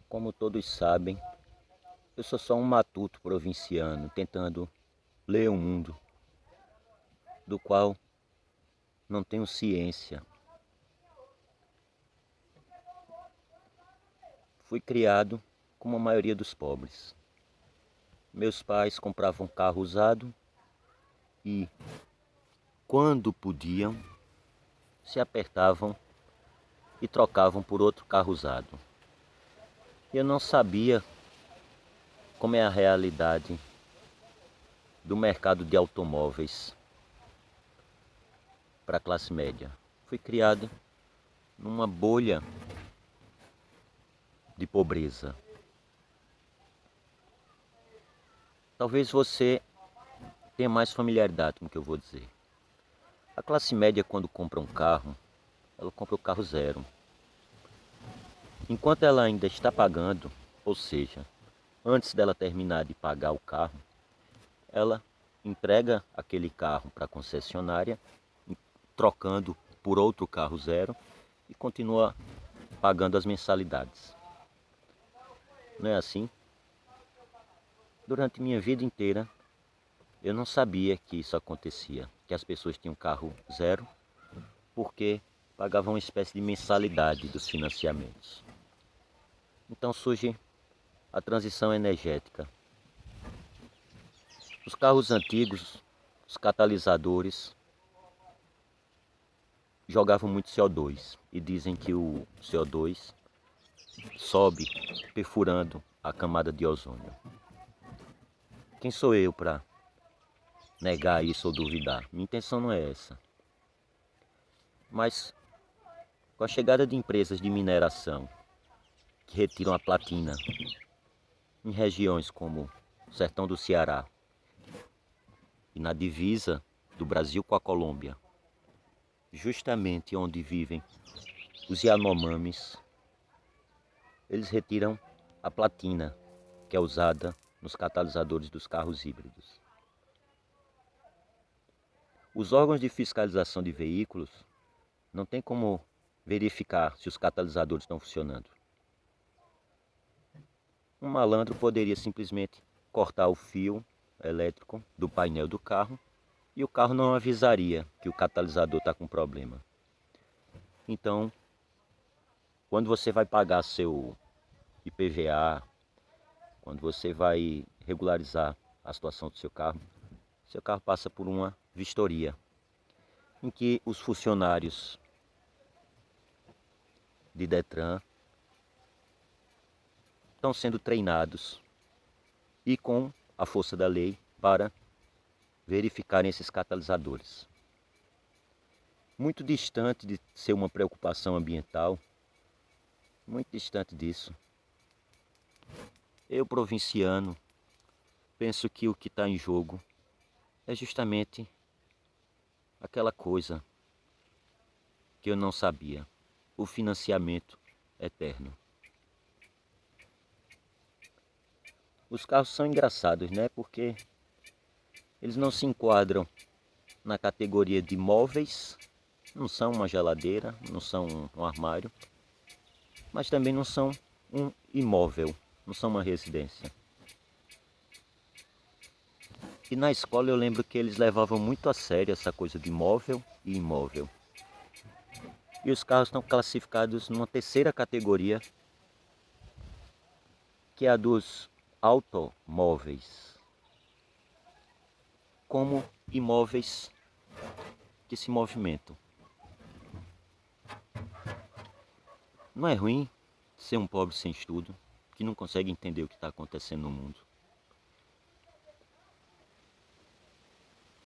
Como todos sabem, eu sou só um matuto provinciano tentando ler o mundo, do qual não tenho ciência. Fui criado como a maioria dos pobres. Meus pais compravam carro usado e, quando podiam, se apertavam e trocavam por outro carro usado. Eu não sabia como é a realidade do mercado de automóveis para a classe média. Fui criado numa bolha de pobreza. Talvez você tenha mais familiaridade com o que eu vou dizer. A classe média, quando compra um carro, ela compra o carro zero. Enquanto ela ainda está pagando, ou seja, antes dela terminar de pagar o carro, ela entrega aquele carro para a concessionária, trocando por outro carro zero e continua pagando as mensalidades. Não é assim? Durante minha vida inteira, eu não sabia que isso acontecia, que as pessoas tinham carro zero, porque pagavam uma espécie de mensalidade dos financiamentos. Então surge a transição energética. Os carros antigos, os catalisadores, jogavam muito CO2 e dizem que o CO2 sobe perfurando a camada de ozônio. Quem sou eu para negar isso ou duvidar? Minha intenção não é essa. Mas com a chegada de empresas de mineração que retiram a platina em regiões como o sertão do Ceará e na divisa do Brasil com a Colômbia, justamente onde vivem os Yanomamis, eles retiram a platina que é usada nos catalisadores dos carros híbridos. Os órgãos de fiscalização de veículos não tem como verificar se os catalisadores estão funcionando. Um malandro poderia simplesmente cortar o fio elétrico do painel do carro e o carro não avisaria que o catalisador está com problema. Então, quando você vai pagar seu IPVA, quando você vai regularizar a situação do seu carro passa por uma vistoria, em que os funcionários de Detran estão sendo treinados e com a força da lei para verificarem esses catalisadores. Muito distante de ser uma preocupação ambiental, muito distante disso. Eu, provinciano, penso que o que está em jogo é justamente aquela coisa que eu não sabia, o financiamento eterno. Os carros são engraçados, né? Porque eles não se enquadram na categoria de móveis, não são uma geladeira, não são um armário, mas também não são um imóvel, não são uma residência. E na escola eu lembro que eles levavam muito a sério essa coisa de móvel e imóvel. E os carros estão classificados numa terceira categoria, que é a dos automóveis, como imóveis que se movimentam. Não é ruim ser um pobre sem estudo, que não consegue entender o que está acontecendo no mundo.